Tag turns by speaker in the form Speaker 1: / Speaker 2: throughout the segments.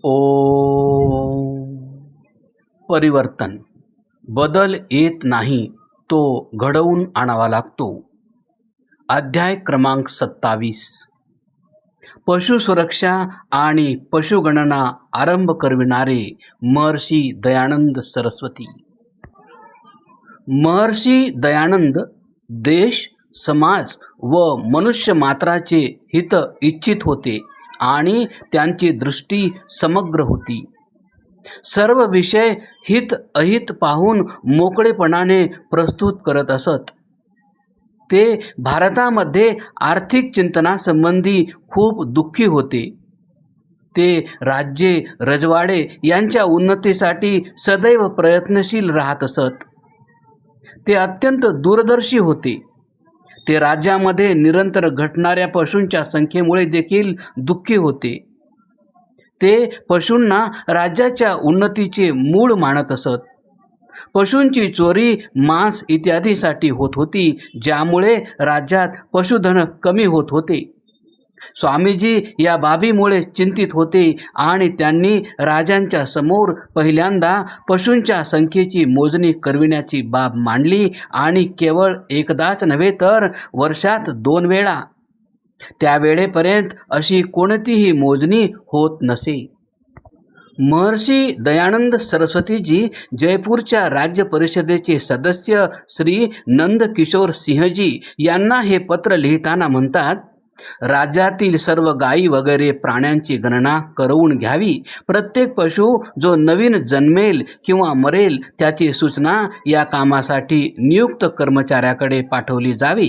Speaker 1: ओ परिवर्तन बदल येत नाही, तो घडवून आणावा लागतो. अध्याय क्रमांक 27. पशुसुरक्षा आणि पशुगणना आरंभ करविणारे महर्षी दयानंद सरस्वती. महर्षी दयानंद देश, समाज व मनुष्य मात्राचे हित इच्छित होते आणि त्यांची दृष्टी समग्र होती. सर्व विषय हित अहित पाहून मोकळेपणाने प्रस्तुत करत असत. ते भारतामध्ये आर्थिक चिंतनासंबंधी खूप दुःखी होते. ते राज्ये रजवाडे यांच्या उन्नतीसाठी सदैव प्रयत्नशील राहत असत. ते अत्यंत दूरदर्शी होते. ते राज्यामध्ये निरंतर घटणाऱ्या पशूंच्या संख्येमुळे देखील दुःखी होते. ते पशूंना राज्याच्या उन्नतीचे मूळ मानत असत. पशूंची चोरी मांस इत्यादीसाठी होत होती, ज्यामुळे राज्यात पशुधन कमी होत होते. स्वामीजी या बाबीमुळे चिंतित होते आणि त्यांनी राजांच्या समोर पहिल्यांदा पशूंच्या संख्येची मोजणी करविण्याची बाब मांडली आणि केवळ एकदाच नव्हे तर वर्षात 2 वेळा. त्यावेळेपर्यंत अशी कोणतीही मोजणी होत नसे. महर्षी दयानंद सरस्वतीजी जयपूरच्या राज्य परिषदेचे सदस्य श्री नंदकिशोर सिंहजी यांना हे पत्र लिहिताना म्हणतात, राज्यातील सर्व गायी वगैरे प्राण्यांची गणना करवून घ्यावी. प्रत्येक पशु जो नवीन जन्मेल किंवा मरेल त्याची सूचना या कामासाठी नियुक्त कर्मचाऱ्याकडे पाठवली जावी.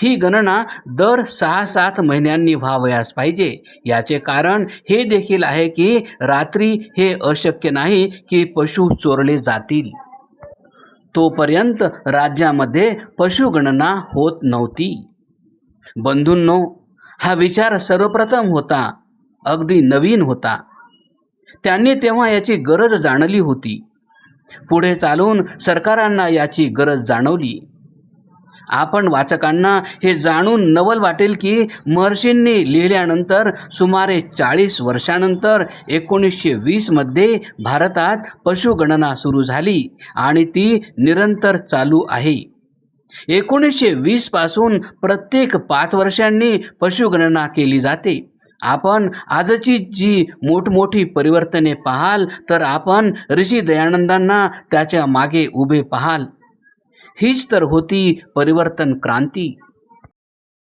Speaker 1: ही गणना दर 6-7 महिन्यांनी व्हावयास पाहिजे. याचे कारण हे देखील आहे की रात्री हे अशक्य नाही की पशु चोरले जातील. तोपर्यंत राज्यामध्ये पशुगणना होत नव्हती. बंधूंनो, हा विचार सर्वप्रथम होता, अगदी नवीन होता. त्यांनी तेव्हा याची गरज जाणली होती. पुढे चालून सरकारांना याची गरज जाणवली. आपण वाचकांना हे जाणून नवल वाटेल की महर्षींनी लिहिल्यानंतर सुमारे 40 वर्षानंतर 1920 मध्ये भारतात पशुगणना सुरू झाली आणि ती निरंतर चालू आहे. 1920 पासून प्रत्येक 5 वर्षांनी पशुगणना केली जाते. आपण आजची जी मोठमोठी परिवर्तने पाहाल तर आपण ऋषी दयानंदांना त्याच्या मागे उभे पाहाल. हीच तर होती परिवर्तन क्रांती.